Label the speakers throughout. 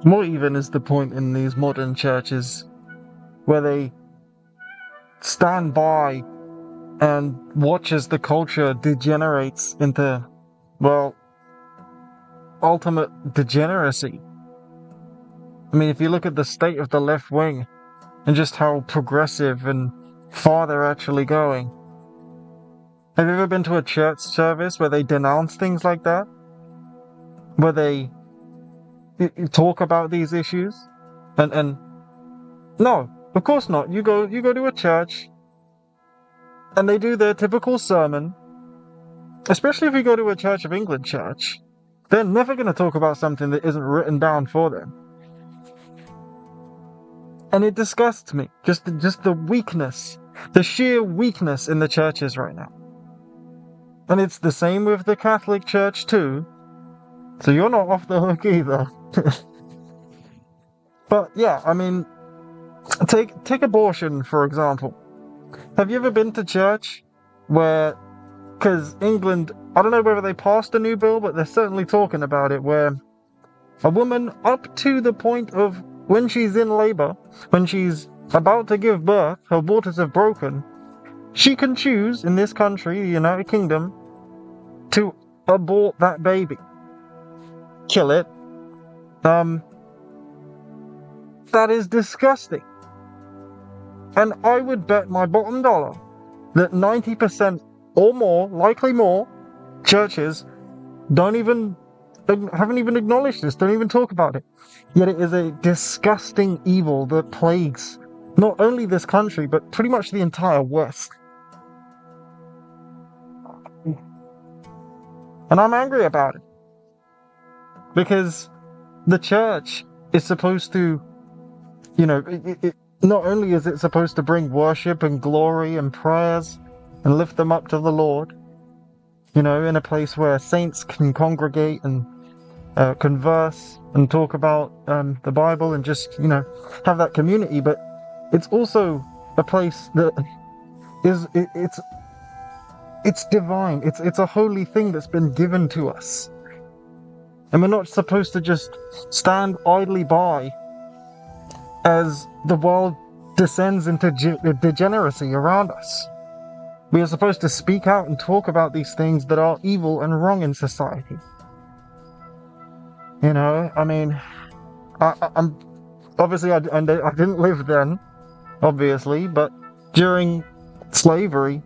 Speaker 1: What even is the point in these modern churches where they stand by and watch as the culture degenerates into, well, ultimate degeneracy? I mean, if you look at the state of the left wing and just how progressive and far they're actually going. Have you ever been to a church service where they denounce things like that? Where they talk about these issues? And no, of course not. You go to a church and they do their typical sermon, especially if you go to a Church of England church. They're never going to talk about something that isn't written down for them. And it disgusts me. Just the weakness, the sheer weakness in the churches right now. And it's the same with the Catholic Church too. So you're not off the hook either. But yeah, I mean, take abortion for example. Have you ever been to church where, because England, I don't know whether they passed a new bill, but they're certainly talking about it, where a woman up to the point of when she's in labor, when she's about to give birth, her waters have broken, she can choose in this country, the United Kingdom, to abort that baby. Kill it. That is disgusting. And I would bet my bottom dollar that 90% or more, likely more, churches haven't even acknowledged this, don't even talk about it. Yet it is a disgusting evil that plagues not only this country, but pretty much the entire West. And I'm angry about it. Because the church is supposed to, not only is it supposed to bring worship and glory and prayers and lift them up to the Lord, in a place where saints can congregate and converse and talk about the Bible and just, have that community, but it's also a place that it's divine. It's a holy thing that's been given to us. And we're not supposed to just stand idly by as the world descends into degeneracy around us. We are supposed to speak out and talk about these things that are evil and wrong in society. I mean, I'm obviously I didn't live then, obviously, but during slavery,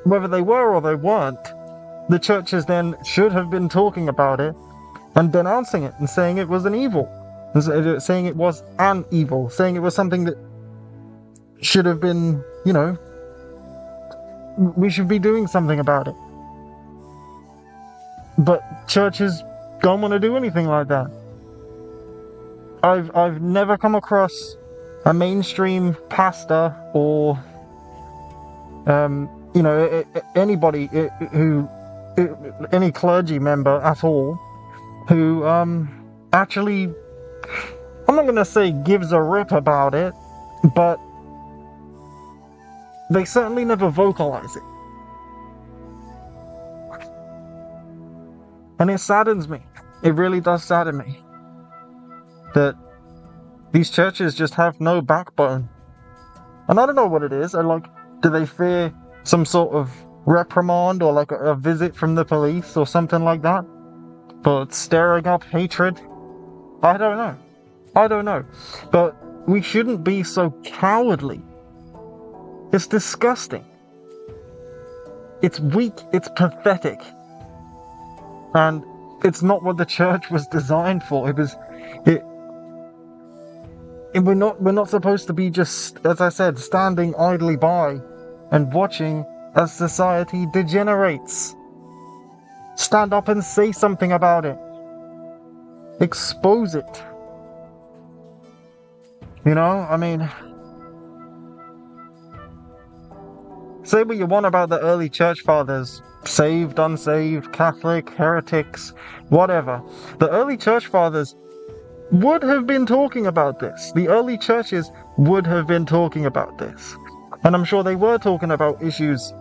Speaker 1: whether they were or they weren't, the churches then should have been talking about it and denouncing it and saying it was an evil, saying it was an evil, saying it was something that should have been, we should be doing something about it. But churches don't want to do anything like that. I've never come across a mainstream pastor or anybody who any clergy member at all who actually, I'm not going to say gives a rip about it, but they certainly never vocalize it. And it saddens me. It really does sadden me that these churches just have no backbone. And I don't know what it is. Do they fear some sort of reprimand or like a visit from the police or something like that? But stirring up hatred? I don't know. But we shouldn't be so cowardly. It's disgusting. It's weak. It's pathetic. And it's not what the church was designed for. We're not supposed to be just, as I said, standing idly by and watching as society degenerates. Stand up and say something about it. Expose it. I mean, say what you want about the early church fathers, saved, unsaved, Catholic, heretics, whatever. The early church fathers would have been talking about this. The early churches would have been talking about this. And I'm sure they were talking about issues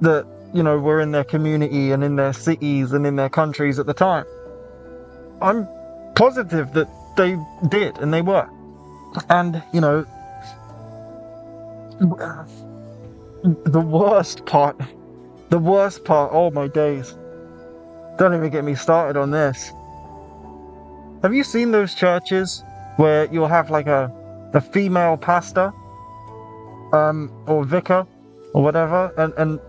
Speaker 1: that, were in their community and in their cities and in their countries at the time. I'm positive that they did, and they were. And, the worst part, oh my days. Don't even get me started on this. Have you seen those churches where you'll have like a female pastor, or vicar, or whatever, and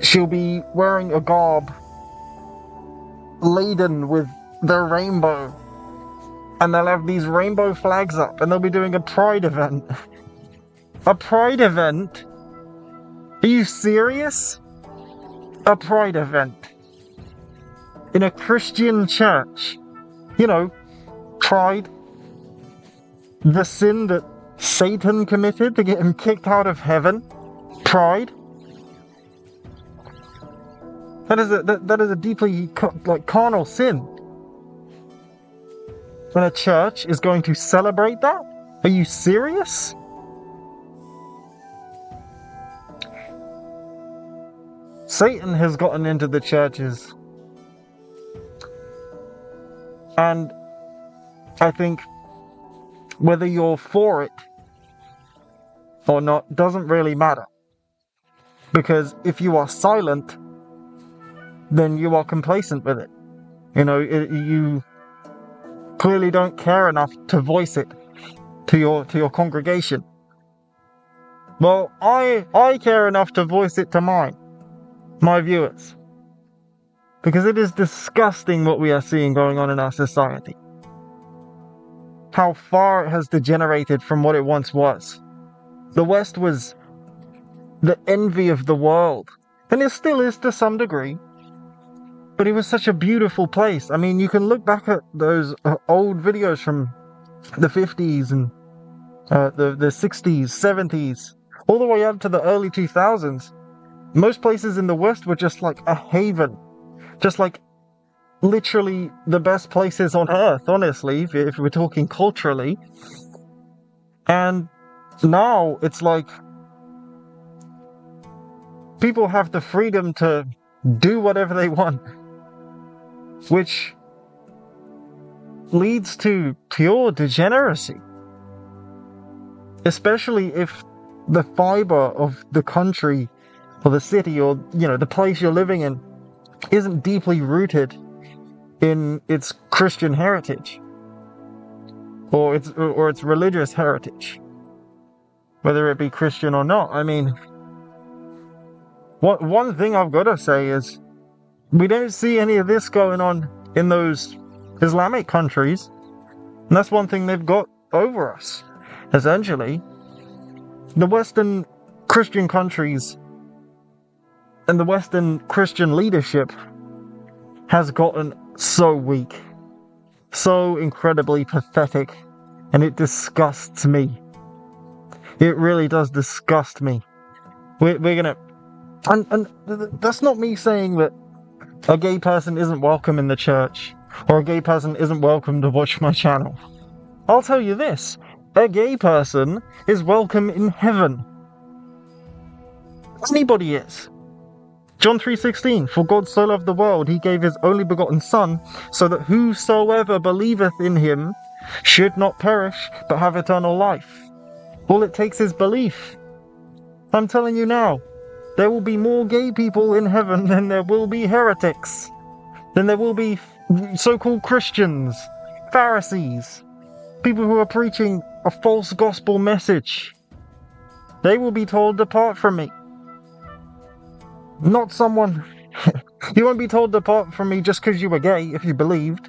Speaker 1: she'll be wearing a garb laden with their rainbow, and they'll have these rainbow flags up, and they'll be doing a pride event. A pride event? Are you serious? A pride event in a Christian church? Pride, the sin that Satan committed to get him kicked out of heaven. Pride. That is a deeply carnal sin. When a church is going to celebrate that? Are you serious? Satan has gotten into the churches. And I think whether you're for it or not doesn't really matter. Because if you are silent, then you are complacent with it. You clearly don't care enough to voice it to your congregation. Well, I care enough to voice it to my viewers. Because it is disgusting what we are seeing going on in our society. How far it has degenerated from what it once was. The West was the envy of the world, and it still is to some degree. But it was such a beautiful place. I mean, you can look back at those old videos from the 50s and the 60s, 70s, all the way up to the early 2000s. Most places in the West were just like a haven. Just like literally the best places on earth, honestly, if we're talking culturally. And now it's like people have the freedom to do whatever they want, which leads to pure degeneracy. Especially if the fiber of the country or the city or, the place you're living in isn't deeply rooted in its Christian heritage or its religious heritage, whether it be Christian or not. I mean, one thing I've got to say is we don't see any of this going on in those Islamic countries, and that's one thing they've got over us. Essentially, the Western Christian countries and the Western Christian leadership has gotten so weak, so incredibly pathetic, and it disgusts me. It really does disgust me. We're gonna, and that's not me saying that a gay person isn't welcome in the church, or a gay person isn't welcome to watch my channel. I'll tell you this, a gay person is welcome in heaven. Anybody is. John 3:16, for God so loved the world, he gave his only begotten Son, so that whosoever believeth in him should not perish, but have eternal life. All it takes is belief. I'm telling you now, there will be more gay people in heaven than there will be heretics. Than there will be so-called Christians, Pharisees, people who are preaching a false gospel message. They will be told, depart from me. Not someone... You won't be told depart from me just because you were gay, if you believed.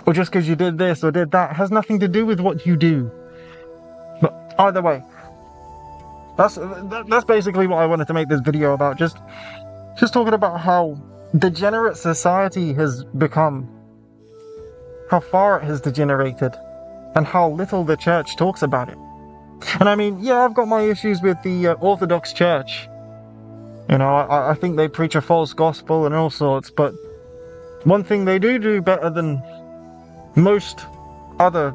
Speaker 1: Or just because you did this or did that. It has nothing to do with what you do. But either way, that's basically what I wanted to make this video about. Just talking about how degenerate society has become. How far it has degenerated. And how little the church talks about it. And I mean, yeah, I've got my issues with the Orthodox Church. I think they preach a false gospel and all sorts, but one thing they do better than most other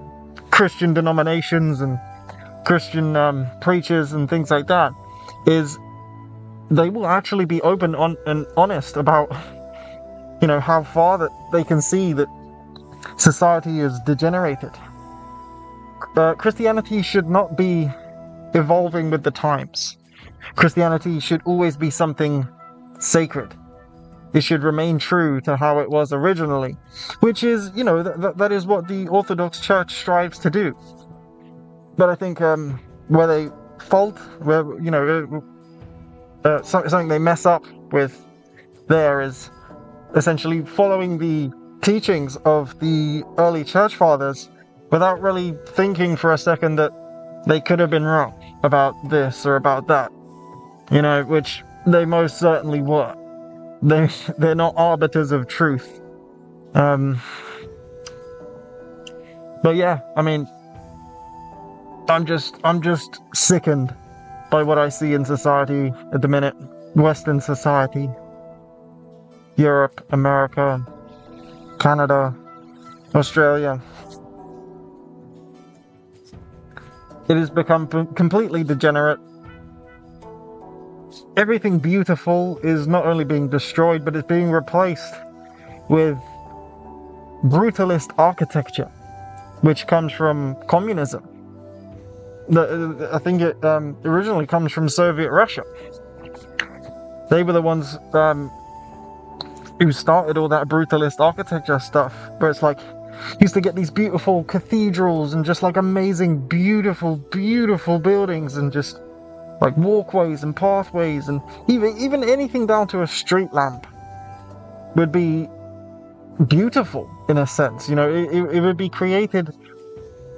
Speaker 1: Christian denominations and Christian preachers and things like that is they will actually be open and honest about, how far that they can see that society is degenerated. Christianity should not be evolving with the times. Christianity should always be something sacred. It should remain true to how it was originally, which is, that is what the Orthodox Church strives to do. But I think where they fault, where, something they mess up with there is essentially following the teachings of the early church fathers without really thinking for a second that they could have been wrong about this or about that, which they most certainly were. They're not arbiters of truth. But yeah, I mean, I'm just sickened by what I see in society at the minute. Western society, Europe, America, Canada, Australia. It has become completely degenerate. Everything beautiful is not only being destroyed, but it's being replaced with brutalist architecture, which comes from communism. I think it originally comes from Soviet Russia. They were the ones who started all that brutalist architecture stuff, where it's like, used to get these beautiful cathedrals and just like amazing, beautiful, beautiful buildings and just like walkways and pathways, and even anything down to a street lamp would be beautiful in a sense. It would be created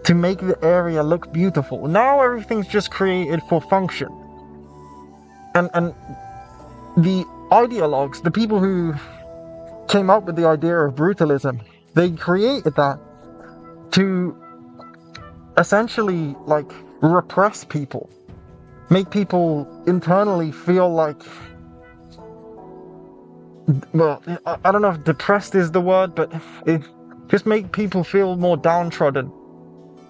Speaker 1: to make the area look beautiful. Now everything's just created for function. And the ideologues, the people who came up with the idea of brutalism, they created that to essentially like repress people, make people internally feel like, well, I don't know if depressed is the word, but it just make people feel more downtrodden.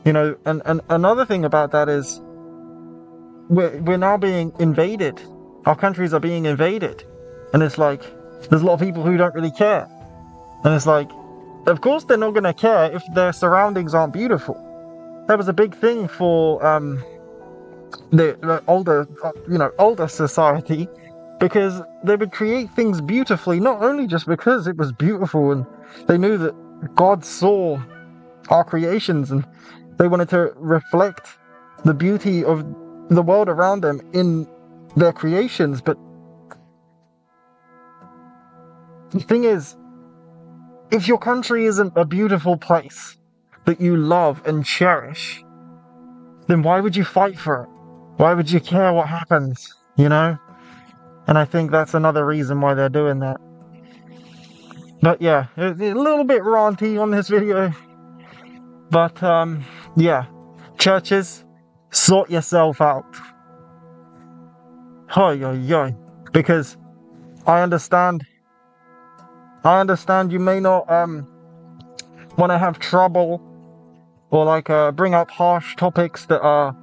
Speaker 1: And another thing about that is we're now being invaded. Our countries are being invaded. And it's like, there's a lot of people who don't really care. And it's like, of course they're not going to care if their surroundings aren't beautiful. That was a big thing for the older society, because they would create things beautifully, not only just because it was beautiful and they knew that God saw our creations and they wanted to reflect the beauty of the world around them in their creations. But the thing is, if your country isn't a beautiful place that you love and cherish, then why would you fight for it? Why would you care what happens, And I think that's another reason why they're doing that. But yeah, a little bit ranty on this video. But yeah, churches, sort yourself out. Because I understand you may not want to have trouble or like bring up harsh topics that are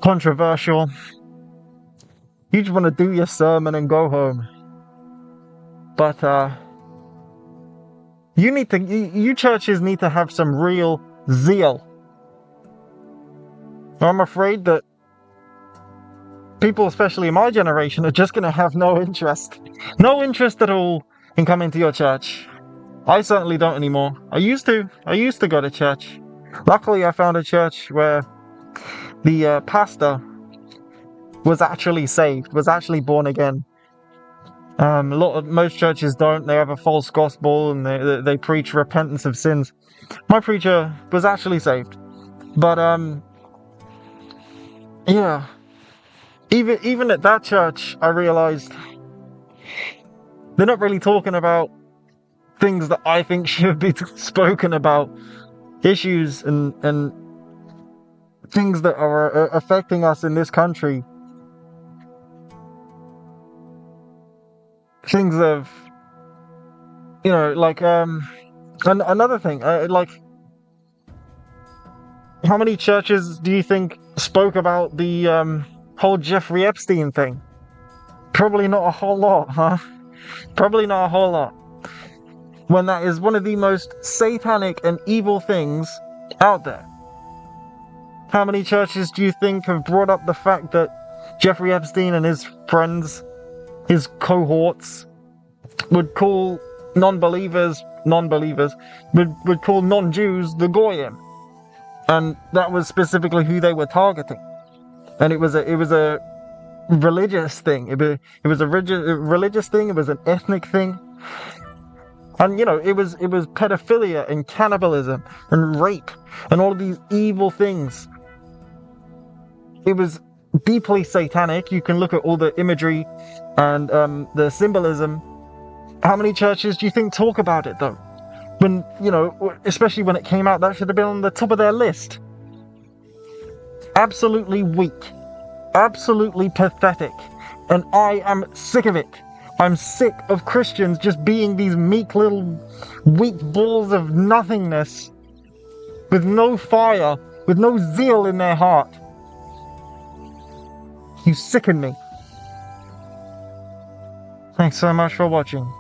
Speaker 1: controversial. You just want to do your sermon and go home. But you churches need to have some real zeal. I'm afraid that people, especially in my generation, are just going to have no interest at all in coming to your church. I certainly don't anymore. I used to go to church. Luckily, I found a church where the pastor was actually born again. Most churches don't. They have a false gospel and they preach repentance of sins. My preacher was actually saved, but yeah. Even at that church, I realized they're not really talking about things that I think should be spoken about, issues and things that are affecting us in this country. Things of, like another thing, like, how many churches do you think spoke about the whole Jeffrey Epstein thing? Probably not a whole lot, huh? Probably not a whole lot. when that is one of the most satanic and evil things out there? How many churches do you think have brought up the fact that Jeffrey Epstein and his friends, his cohorts, would call non-believers, would call non-Jews the Goyim? And that was specifically who they were targeting. And it was a religious thing. It was a religious thing. It was an ethnic thing. And it was pedophilia and cannibalism and rape and all of these evil things. It was deeply satanic. You can look at all the imagery and the symbolism. How many churches do you think talk about it though? When, especially when it came out, that should have been on the top of their list. Absolutely weak. Absolutely pathetic. And I am sick of it. I'm sick of Christians just being these meek little weak balls of nothingness with no fire, with no zeal in their heart. You sicken me. Thanks so much for watching.